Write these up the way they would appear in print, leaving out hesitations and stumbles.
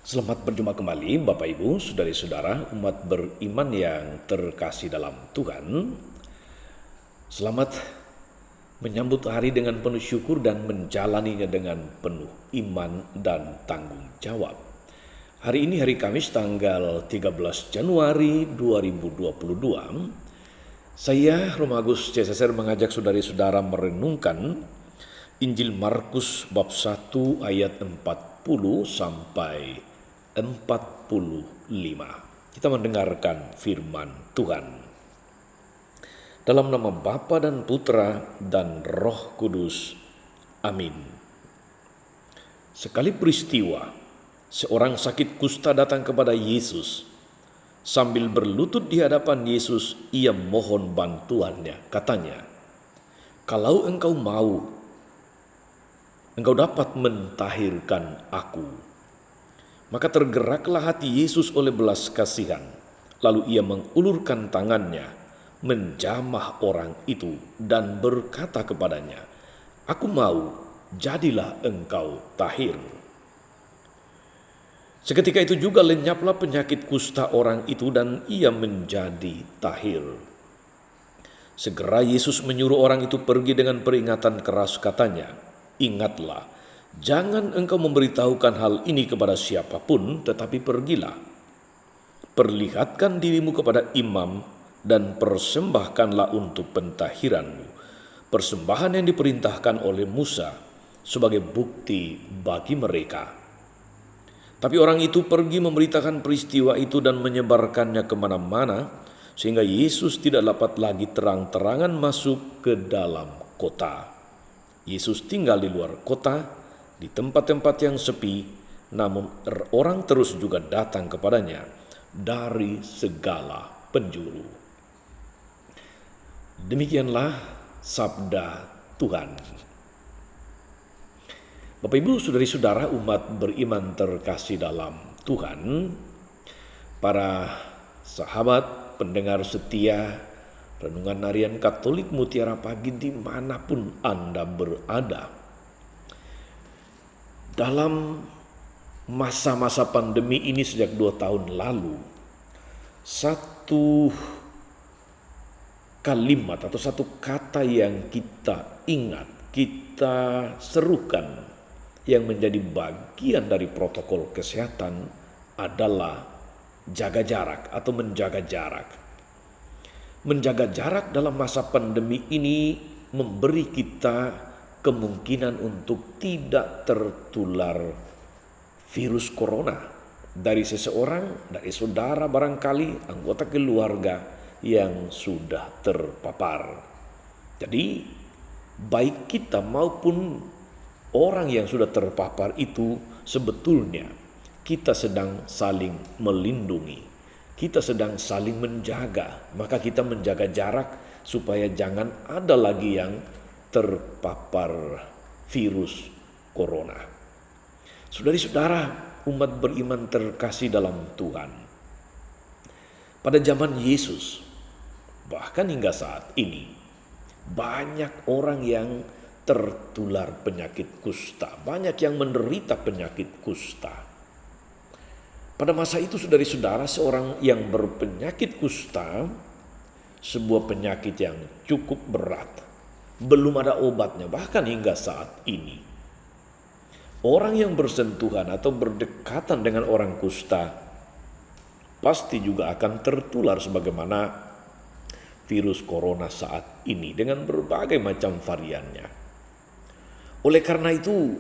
Selamat berjumpa kembali Bapak Ibu, Saudari-saudara, umat beriman yang terkasih dalam Tuhan. Selamat menyambut hari dengan penuh syukur dan menjalaninya dengan penuh iman dan tanggung jawab. Hari ini hari Kamis tanggal 13 Januari 2022. Saya Romagus CSSR mengajak saudari-saudara merenungkan Injil Markus bab 1 ayat 40 sampai 45. Kita mendengarkan firman Tuhan. Dalam nama Bapa dan Putra dan Roh Kudus. Amin. Sekali peristiwa, seorang sakit kusta datang kepada Yesus. Sambil berlutut di hadapan Yesus, ia mohon bantuannya. Katanya, "Kalau engkau mau, engkau dapat mentahirkan aku." Maka tergeraklah hati Yesus oleh belas kasihan. Lalu ia mengulurkan tangannya, menjamah orang itu dan berkata kepadanya, "Aku mau, jadilah engkau tahir." Seketika itu juga lenyaplah penyakit kusta orang itu dan ia menjadi tahir. Segera Yesus menyuruh orang itu pergi dengan peringatan keras, katanya, "Ingatlah, jangan engkau memberitahukan hal ini kepada siapapun, tetapi pergilah. Perlihatkan dirimu kepada imam dan persembahkanlah untuk pentahiranmu persembahan yang diperintahkan oleh Musa sebagai bukti bagi mereka." Tapi orang itu pergi memberitakan peristiwa itu dan menyebarkannya kemana-mana, sehingga Yesus tidak dapat lagi terang-terangan masuk ke dalam kota. Yesus tinggal di luar kota, di tempat-tempat yang sepi, namun orang terus juga datang kepadanya dari segala penjuru. Demikianlah sabda Tuhan. Bapak Ibu, saudari-saudara, umat beriman terkasih dalam Tuhan, para sahabat, pendengar setia, Renungan Harian Katolik Mutiara Pagi dimanapun Anda berada. Dalam masa-masa pandemi ini sejak 2 tahun lalu, satu kalimat atau satu kata yang kita ingat, kita serukan, yang menjadi bagian dari protokol kesehatan adalah jaga jarak atau menjaga jarak. Menjaga jarak dalam masa pandemi ini memberi kita kemungkinan untuk tidak tertular virus corona dari seseorang, dari saudara barangkali, anggota keluarga yang sudah terpapar. Jadi baik kita maupun orang yang sudah terpapar itu sebetulnya kita sedang saling melindungi, kita sedang saling menjaga. Maka kita menjaga jarak supaya jangan ada lagi yang terpapar virus corona. Saudari-saudara, umat beriman terkasih dalam Tuhan, pada zaman Yesus, bahkan hingga saat ini, banyak orang yang tertular penyakit kusta, banyak yang menderita penyakit kusta. Pada masa itu, saudari-saudara, seorang yang berpenyakit kusta, sebuah penyakit yang cukup berat, belum ada obatnya, bahkan hingga saat ini. Orang yang bersentuhan atau berdekatan dengan orang kusta pasti juga akan tertular sebagaimana virus corona saat ini dengan berbagai macam variannya. Oleh karena itu,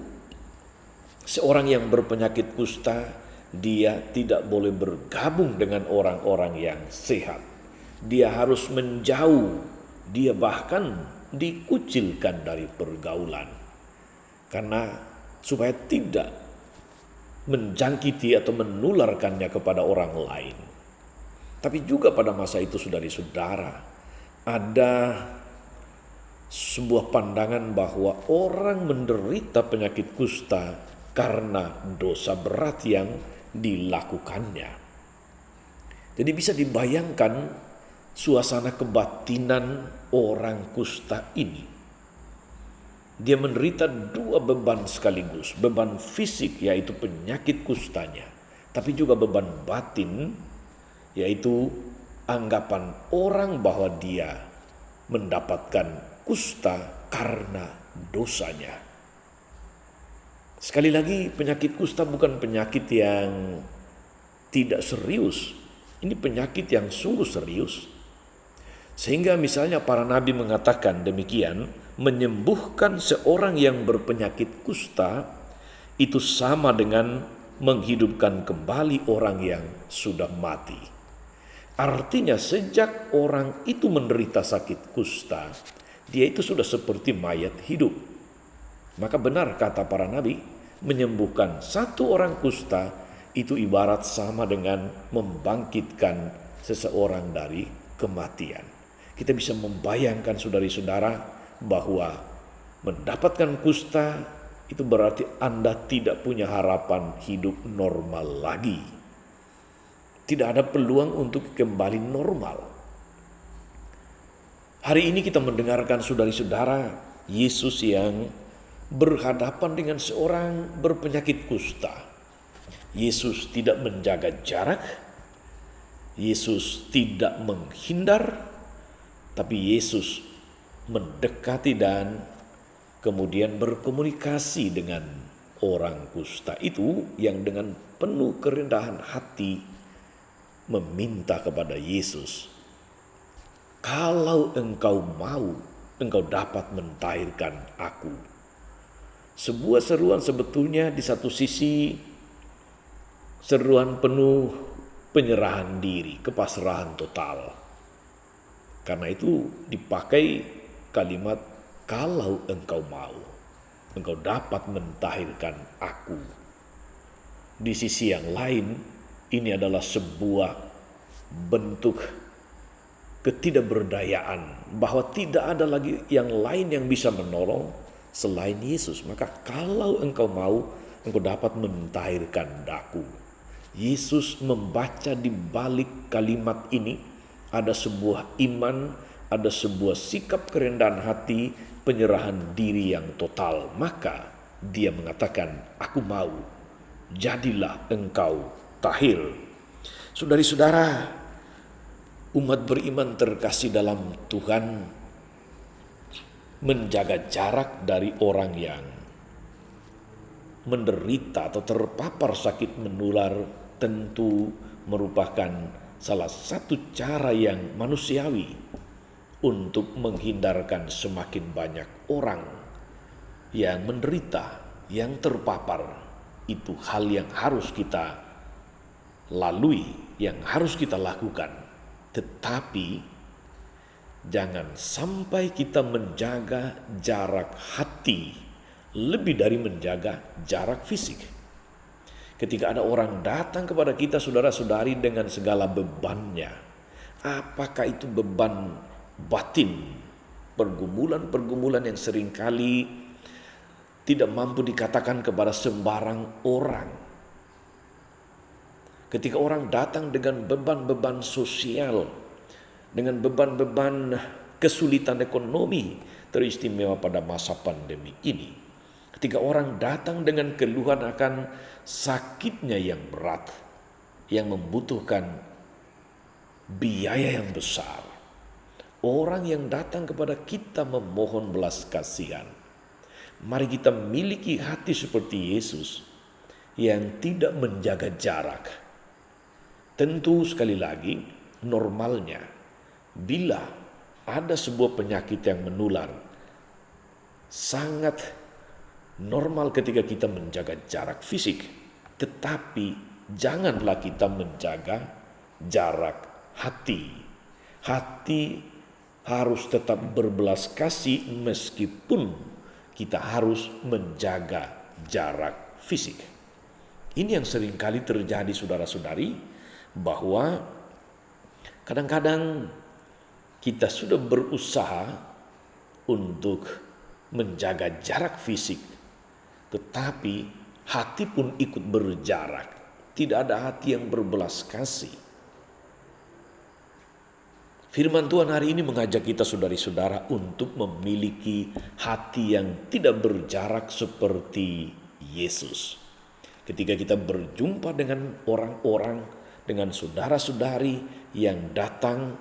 seorang yang berpenyakit kusta, dia tidak boleh bergabung dengan orang-orang yang sehat. Dia harus menjauh, dia bahkan dikucilkan dari pergaulan. Karena supaya tidak menjangkiti atau menularkannya kepada orang lain. Tapi juga pada masa itu, saudari-saudara, ada sebuah pandangan bahwa orang menderita penyakit kusta karena dosa berat yang dilakukannya. Jadi bisa dibayangkan suasana kebatinan orang kusta ini. Dia menderita dua beban sekaligus, beban fisik yaitu penyakit kustanya, tapi juga beban batin, yaitu anggapan orang bahwa dia mendapatkan kusta karena dosanya. Sekali lagi, penyakit kusta bukan penyakit yang tidak serius. Ini penyakit yang sungguh serius. Sehingga misalnya para nabi mengatakan demikian, menyembuhkan seorang yang berpenyakit kusta itu sama dengan menghidupkan kembali orang yang sudah mati. Artinya sejak orang itu menderita sakit kusta, dia itu sudah seperti mayat hidup. Maka benar kata para nabi, menyembuhkan satu orang kusta itu ibarat sama dengan membangkitkan seseorang dari kematian. Kita bisa membayangkan saudari-saudara bahwa mendapatkan kusta itu berarti Anda tidak punya harapan hidup normal lagi. Tidak ada peluang untuk kembali normal. Hari ini kita mendengarkan saudari-saudara, Yesus yang berhadapan dengan seorang berpenyakit kusta. Yesus tidak menjaga jarak, Yesus tidak menghindar, tapi Yesus mendekati dan kemudian berkomunikasi dengan orang kusta itu yang dengan penuh kerendahan hati meminta kepada Yesus, "Kalau engkau mau, engkau dapat mentahirkan aku." Sebuah seruan sebetulnya di satu sisi seruan penuh penyerahan diri, kepasrahan total. Karena itu dipakai kalimat "kalau engkau mau, engkau dapat mentahirkan aku." Di sisi yang lain, ini adalah sebuah bentuk ketidakberdayaan, bahwa tidak ada lagi yang lain yang bisa menolong selain Yesus. Maka kalau engkau mau, engkau dapat mentahirkan aku. Yesus membaca di balik kalimat ini ada sebuah iman, ada sebuah sikap kerendahan hati, penyerahan diri yang total. Maka dia mengatakan, "Aku mau, jadilah engkau tahir." Saudari-saudara, umat beriman terkasih dalam Tuhan, menjaga jarak dari orang yang menderita atau terpapar sakit menular tentu merupakan salah satu cara yang manusiawi untuk menghindarkan semakin banyak orang yang menderita, yang terpapar. Itu hal yang harus kita lalui, yang harus kita lakukan. Tetapi jangan sampai kita menjaga jarak hati lebih dari menjaga jarak fisik. Ketika ada orang datang kepada kita, saudara-saudari, dengan segala bebannya, apakah itu beban batin, pergumulan-pergumulan yang seringkali tidak mampu dikatakan kepada sembarang orang. Ketika orang datang dengan beban-beban sosial, dengan beban-beban kesulitan ekonomi, teristimewa pada masa pandemi ini. Ketika orang datang dengan keluhan akan sakitnya yang berat, yang membutuhkan biaya yang besar. Orang yang datang kepada kita memohon belas kasihan. Mari kita miliki hati seperti Yesus yang tidak menjaga jarak. Tentu sekali lagi normalnya, bila ada sebuah penyakit yang menular, sangat normal ketika kita menjaga jarak fisik. Tetapi janganlah kita menjaga jarak hati. Hati harus tetap berbelas kasih meskipun kita harus menjaga jarak fisik. Ini yang seringkali terjadi, saudara-saudari, bahwa kadang-kadang kita sudah berusaha untuk menjaga jarak fisik, tetapi hati pun ikut berjarak. Tidak ada hati yang berbelas kasih. Firman Tuhan hari ini mengajak kita, saudari-saudara, untuk memiliki hati yang tidak berjarak seperti Yesus. Ketika kita berjumpa dengan orang-orang, dengan saudara-saudari yang datang,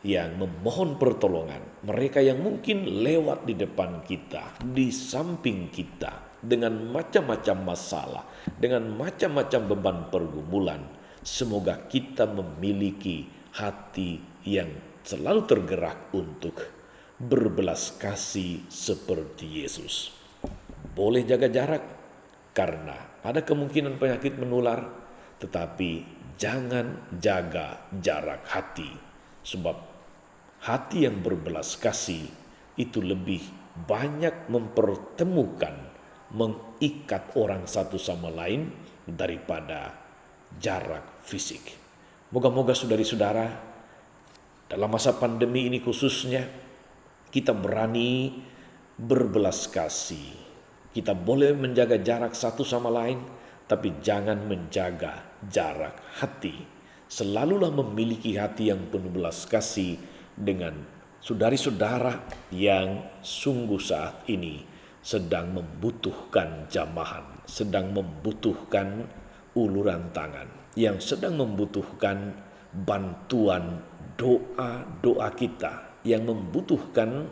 yang memohon pertolongan, mereka yang mungkin lewat di depan kita, di samping kita, dengan macam-macam masalah, dengan macam-macam beban pergumulan. Semoga kita memiliki hati yang selalu tergerak untuk berbelas kasih seperti Yesus. Boleh jaga jarak karena ada kemungkinan penyakit menular, tetapi jangan jaga jarak hati. Sebab hati yang berbelas kasih itu lebih banyak mempertemukan, mengikat orang satu sama lain daripada jarak fisik. Moga-moga saudari-saudara, dalam masa pandemi ini khususnya, kita berani berbelas kasih. Kita boleh menjaga jarak satu sama lain, tapi jangan menjaga jarak hati. Selalulah memiliki hati yang penuh belas kasih dengan saudari-saudara yang sungguh saat ini sedang membutuhkan jamahan, sedang membutuhkan uluran tangan, yang sedang membutuhkan bantuan doa-doa kita, yang membutuhkan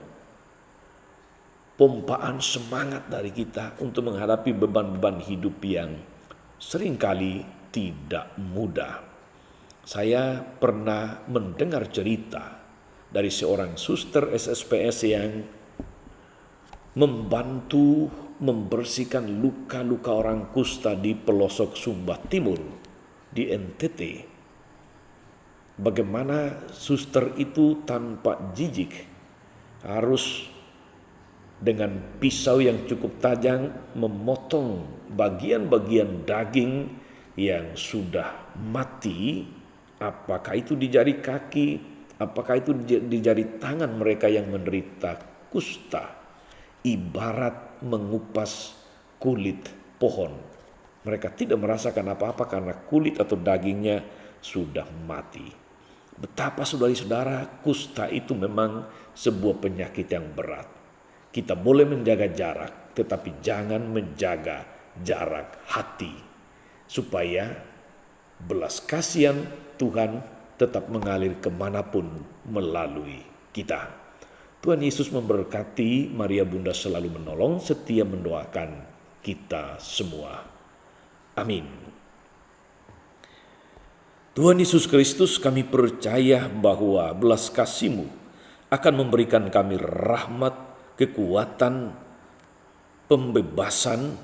pompaan semangat dari kita untuk menghadapi beban-beban hidup yang seringkali tidak mudah. Saya pernah mendengar cerita dari seorang suster SSPS yang membantu membersihkan luka-luka orang kusta di pelosok Sumba Timur, di NTT. Bagaimana suster itu tanpa jijik harus dengan pisau yang cukup tajam memotong bagian-bagian daging yang sudah mati, apakah itu di jari kaki, apakah itu di jari tangan mereka yang menderita kusta, ibarat mengupas kulit pohon. Mereka tidak merasakan apa-apa karena kulit atau dagingnya sudah mati. Betapa saudari-saudara, kusta itu memang sebuah penyakit yang berat. Kita boleh menjaga jarak, tetapi jangan menjaga jarak hati. Supaya belas kasihan Tuhan tetap mengalir kemanapun melalui kita. Tuhan Yesus memberkati, Maria Bunda selalu menolong, setia mendoakan kita semua. Amin. Tuhan Yesus Kristus, kami percaya bahwa belas kasih-Mu akan memberikan kami rahmat, kekuatan, pembebasan,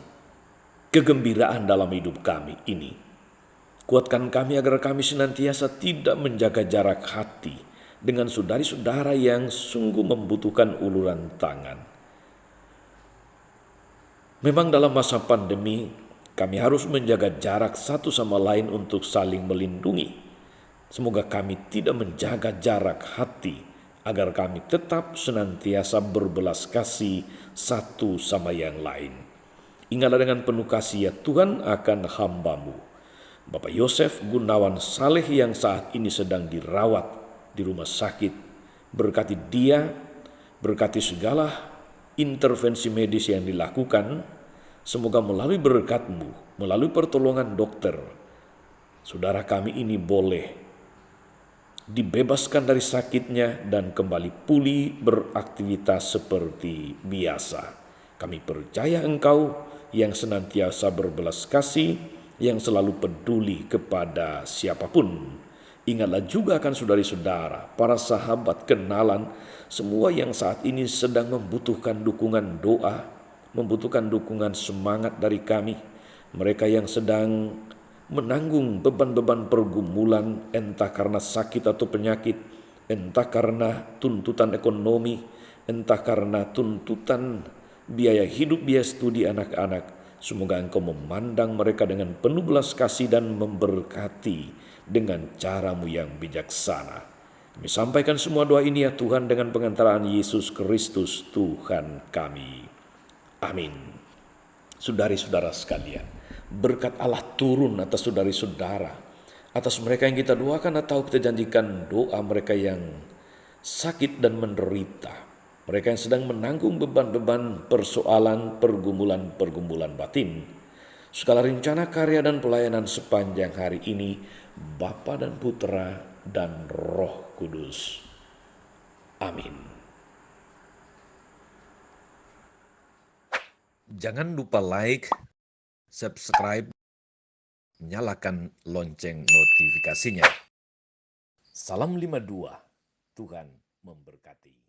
kegembiraan dalam hidup kami ini. Kuatkan kami agar kami senantiasa tidak menjaga jarak hati dengan saudari-saudara yang sungguh membutuhkan uluran tangan. Memang dalam masa pandemi, kami harus menjaga jarak satu sama lain untuk saling melindungi. Semoga kami tidak menjaga jarak hati, agar kami tetap senantiasa berbelas kasih satu sama yang lain. Ingatlah dengan penuh kasih ya Tuhan akan hamba-Mu, Bapak Yosef Gunawan Saleh yang saat ini sedang dirawat di rumah sakit. Berkati dia, berkati segala intervensi medis yang dilakukan. Semoga melalui berkat-Mu, melalui pertolongan dokter, saudara kami ini boleh dibebaskan dari sakitnya dan kembali pulih beraktivitas seperti biasa. Kami percaya Engkau yang senantiasa berbelas kasih, yang selalu peduli kepada siapapun. Ingatlah juga akan saudari-saudara, para sahabat, kenalan, semua yang saat ini sedang membutuhkan dukungan doa, membutuhkan dukungan semangat dari kami. Mereka yang sedang menanggung beban-beban pergumulan, entah karena sakit atau penyakit, entah karena tuntutan ekonomi, entah karena tuntutan biaya hidup, biaya studi anak-anak. Semoga Engkau memandang mereka dengan penuh belas kasih dan memberkati dengan cara-Mu yang bijaksana. Kami sampaikan semua doa ini ya Tuhan dengan pengantaraan Yesus Kristus Tuhan kami. Amin. Saudari-saudara sekalian, berkat Allah turun atas saudari-saudara, atas mereka yang kita doakan atau kita janjikan doa mereka yang sakit dan menderita, mereka yang sedang menanggung beban-beban persoalan, pergumulan-pergumulan batin. Segala rencana karya dan pelayanan sepanjang hari ini, Bapa dan Putra dan Roh Kudus. Amin. Jangan lupa like, subscribe, nyalakan lonceng notifikasinya. Salam 52, Tuhan memberkati.